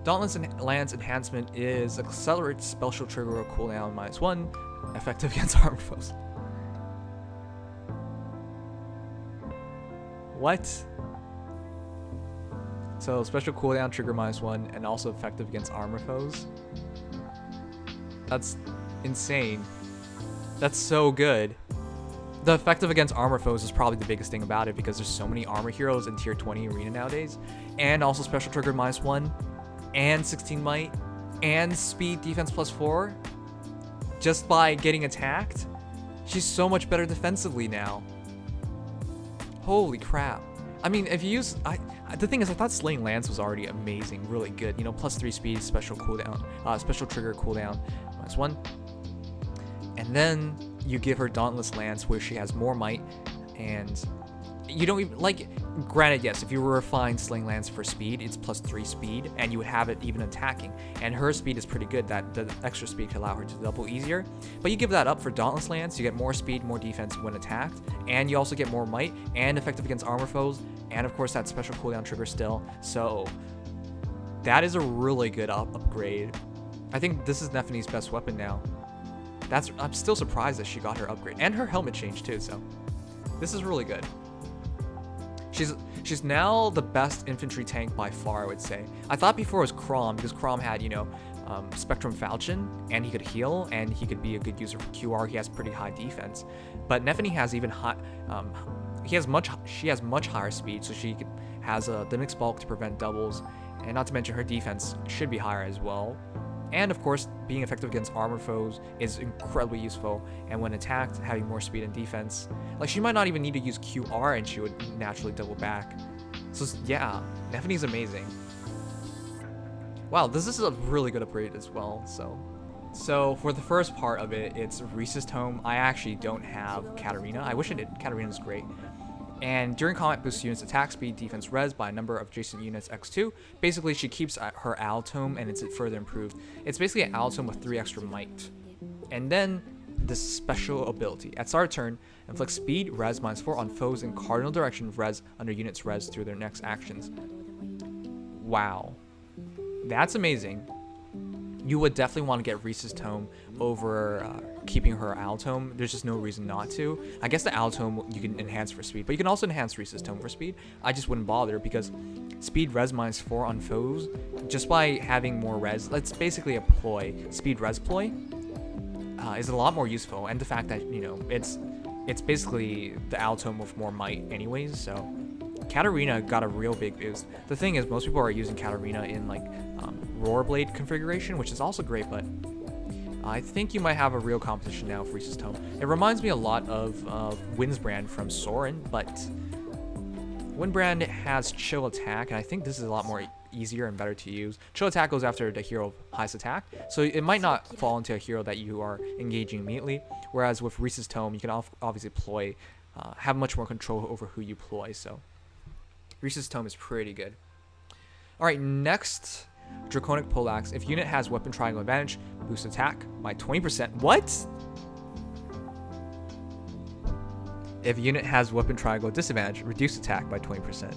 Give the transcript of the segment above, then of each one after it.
Dauntless Lance enhancement is accelerates special trigger cooldown -1, effective against armored foes. What? So special cooldown trigger -1 and also effective against armor foes. That's insane. That's so good. The effective against armor foes is probably the biggest thing about it because there's so many armor heroes in tier 20 arena nowadays. And also special trigger -1 and 16 might and speed defense +4 just by getting attacked. She's so much better defensively now. Holy crap. I mean, if you use... the thing is, I thought Slaying Lance was already amazing, really good. You know, +3 speed, special cooldown, special trigger cooldown -1. And then you give her Dauntless Lance where she has more might, and you don't even... Like, granted, yes, if you were refined Slaying Lance for speed, it's +3 speed, and you would have it even attacking. And her speed is pretty good. That the extra speed can allow her to double easier. But you give that up for Dauntless Lance, you get more speed, more defense when attacked, and you also get more might, and effective against armor foes, and of course that special cooldown trigger still. So that is a really good upgrade. I think this is Nephenee's best weapon now. I'm still surprised that she got her upgrade, and her helmet changed too, so this is really good. She's now the best infantry tank by far, I would say. I thought before it was Chrom, because Chrom had, you know, Spectrum Falchion, and he could heal, and he could be a good user for QR. He has pretty high defense, but Nephenee has even high. She has much higher speed, so she has the mixed bulk to prevent doubles, and not to mention her defense should be higher as well. And of course, being effective against armored foes is incredibly useful, and when attacked, having more speed and defense. Like, she might not even need to use QR and she would naturally double back. So yeah, Nephenee's amazing. Wow, this is a really good upgrade as well, So for the first part of it, it's Reese's Tome. I actually don't have Katarina. I wish I did. Katarina's great. And during combat, boosts units' attack speed, defense res by a number of adjacent units x2. Basically, she keeps her Tome, and it's further improved. It's basically an Tome with 3 extra might. And then this special ability. At start of turn, inflict speed res -4 on foes in cardinal direction of res under units res through their next actions. Wow. That's amazing. You would definitely want to get Reese's Tome over keeping her Tome. There's just no reason not to. I guess the Tome you can enhance for speed, but you can also enhance Reese's Tome for speed. I just wouldn't bother because speed res -4 on foes, just by having more res, that's basically a ploy. Speed res ploy is a lot more useful, and the fact that, you know, it's basically the Tome with more might anyways, so Katarina got a real big boost. The thing is, most people are using Katarina in like Roar Blade configuration, which is also great, but I think you might have a real competition now with Reese's Tome. It reminds me a lot of Windsbrand from Soren, but Windbrand has chill attack, and I think this is a lot more easier and better to use. Chill attack goes after the hero of highest attack, so it might not fall into a hero that you are engaging immediately, whereas with Reese's Tome, you can obviously ploy, have much more control over who you ploy, so Reese's Tome is pretty good. Alright, next, Draconic Poleaxe. If unit has weapon triangle advantage, boost attack by 20%. What? If unit has weapon triangle disadvantage, reduce attack by 20%.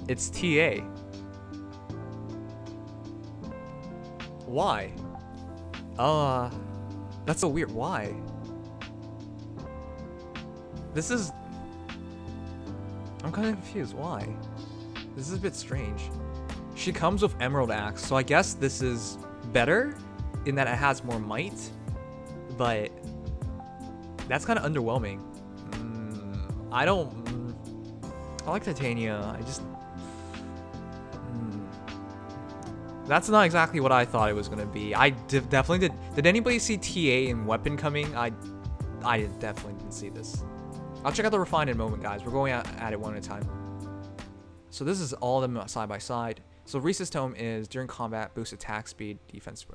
It's TA. Why? That's so weird. Why? I'm kind of confused. Why? This is a bit strange. She comes with Emerald Axe, so I guess this is better in that it has more might, but that's kind of underwhelming. I like Titania. That's not exactly what I thought it was gonna be. I definitely did. Did anybody see TA and Weapon coming? I definitely didn't see this. I'll check out the Refine in a moment, guys. We're going at it one at a time. So this is all of them side by side. So Reese's Tome is during combat, boost attack speed, defense.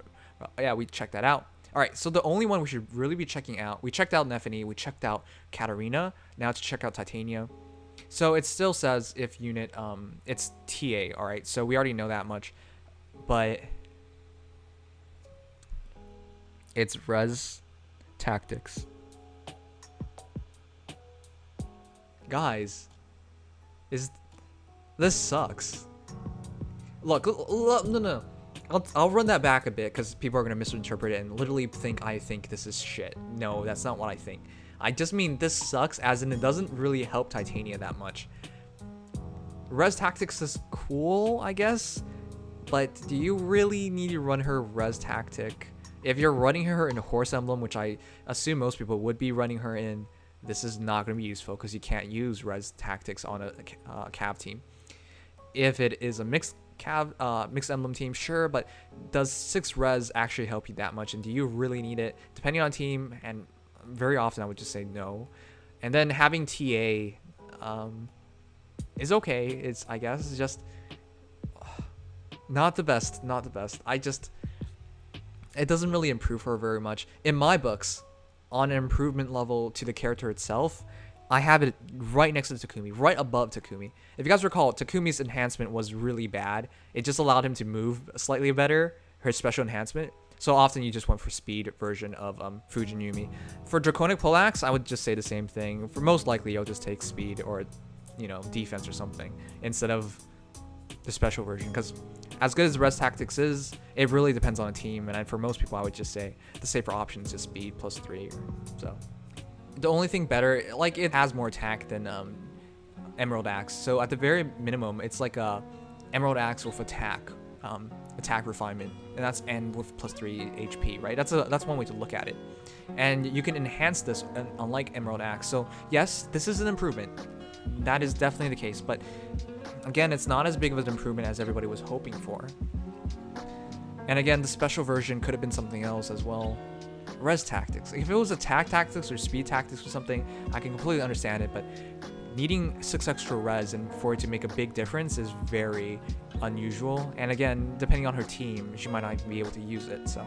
Yeah, we checked that out. All right, so the only one we should really be checking out, we checked out Nephenee, we checked out Katarina, now to check out Titania. So it still says if unit, it's TA, all right? So we already know that much, but it's res tactics. Guys, this sucks. Look, no. I'll run that back a bit because people are gonna misinterpret it and literally think I think this is shit. No, that's not what I think. I just mean this sucks, as in it doesn't really help Titania that much. Res Tactics is cool, I guess, but do you really need to run her Res Tactic? If you're running her in a Horse Emblem, which I assume most people would be running her in, this is not going to be useful because you can't use Res Tactics on a Cav team. If it is a mixed Emblem team, sure, but does 6 Res actually help you that much, and do you really need it? Depending on team, and very often I would just say no. And then having TA is okay. I guess it's just not the best. It doesn't really improve her very much in my books. On an improvement level to the character itself, I have it right next to Takumi, right above Takumi. If you guys recall, Takumi's enhancement was really bad. It just allowed him to move slightly better, her special enhancement. So often you just went for speed version of Fujinumi. For Draconic Poleaxe, I would just say the same thing. For most likely, you'll just take speed or, defense or something instead of the special version. Because as good as Res Tactics is, it really depends on a team. And for most people, I would just say the safer option is just speed plus 3. So the only thing better, like, it has more attack than Emerald Axe. So at the very minimum, it's like a Emerald Axe with attack refinement, and with plus 3 HP, right? That's one way to look at it. And you can enhance this unlike Emerald Axe. So yes, this is an improvement. That is definitely the case, but again, it's not as big of an improvement as everybody was hoping for. And again, the special version could have been something else as well. Res Tactics. If it was attack tactics or speed tactics or something, I can completely understand it, but needing 6 extra res and for it to make a big difference is very unusual. And again, depending on her team, she might not be able to use it. So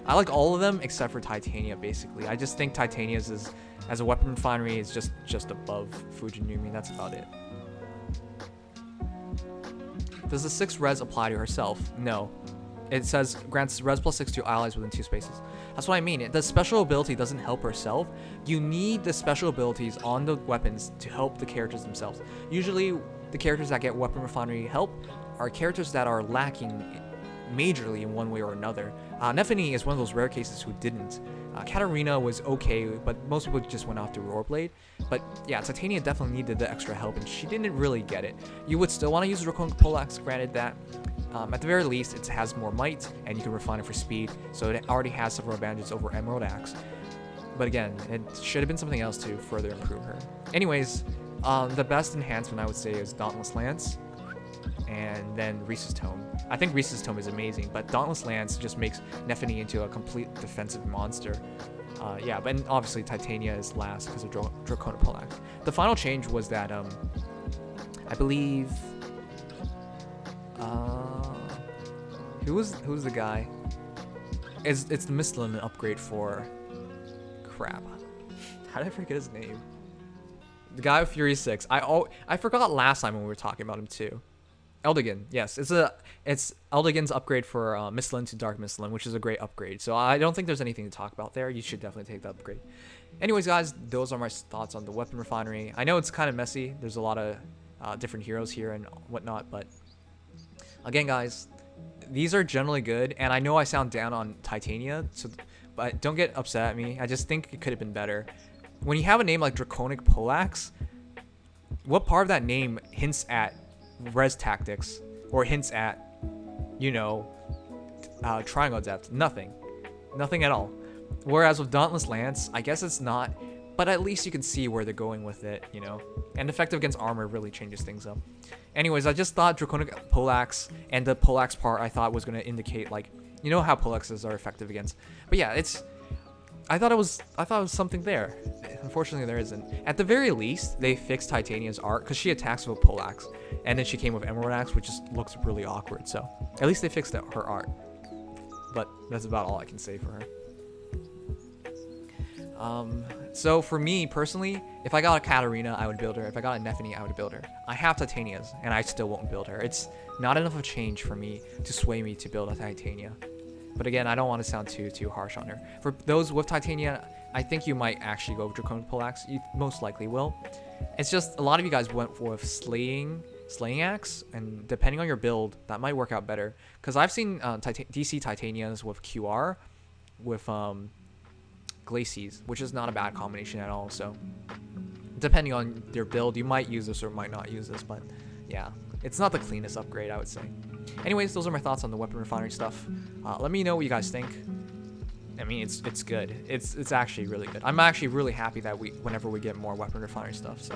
I like all of them except for Titania, basically. I just think Titania's as a weapon refinery is just above Fujinumi. That's about it. Does the 6 res apply to herself? No. It says grants res plus 6 to allies within 2 spaces. That's what I mean. The special ability doesn't help herself. You need the special abilities on the weapons to help the characters themselves. Usually, the characters that get weapon refinery help are characters that are lacking majorly in one way or another. Nephenee is one of those rare cases who didn't. Katarina was okay, but most people just went off to Roarblade. But yeah, Titania definitely needed the extra help, and she didn't really get it. You would still want to use Draconic Poleaxe, granted that. At the very least, it has more might, and you can refine it for speed, so it already has several advantages over Emerald Axe. But again, it should have been something else to further improve her. Anyways, the best enhancement I would say is Dauntless Lance, and then Reese's Tome. I think Reese's Tome is amazing, but Dauntless Lance just makes Nephenee into a complete defensive monster. Yeah, but obviously Titania is last because of Draconic Poleaxe. The final change was that, I believe... who's the guy? It's the Mistlin upgrade for... Crap. How did I forget his name? The guy with Fury 6. I forgot last time when we were talking about him too. Eldigan, yes. It's Eldigan's upgrade for Mistlin to Dark Mistlin, which is a great upgrade. So I don't think there's anything to talk about there. You should definitely take the upgrade. Anyways, guys, those are my thoughts on the Weapon Refinery. I know it's kind of messy. There's a lot of different heroes here and whatnot, but again, guys, these are generally good. And I know I sound down on Titania, but don't get upset at me. I just think it could have been better. When you have a name like Draconic Poleaxe, what part of that name hints at Res Tactics or hints at, Triangle Depth? Nothing at all. Whereas with Dauntless Lance, I guess it's not, but at least you can see where they're going with it, and effective against armor really changes things up. Anyways, I just thought Draconic Poleaxe and the Poleaxe part I thought was going to indicate, like, how Poleaxes are effective against. But yeah, I thought it was something there. Unfortunately, there isn't. At the very least, they fixed Titania's art because she attacks with Poleaxe, and then she came with Emerald Axe, which just looks really awkward. So at least they fixed her art. But that's about all I can say for her. So for me personally, if I got a Katarina, I would build her. If I got a Nephenee, I would build her. I have Titania's, and I still won't build her. It's not enough of a change for me to sway me to build a Titania. But again, I don't want to sound too harsh on her. For those with Titania, I think you might actually go with Draconic Poleaxe. You most likely will. It's just a lot of you guys went with slaying Slaying Axe, and depending on your build, that might work out better. Because I've seen DC Titanias with QR, with Glacies, which is not a bad combination at all. So depending on your build, you might use this or might not use this, but yeah, it's not the cleanest upgrade, I would say. Anyways, those are my thoughts on the Weapon Refinery stuff. Let me know what you guys think. I mean, it's good. It's actually really good. I'm actually really happy that whenever we get more Weapon Refinery stuff. So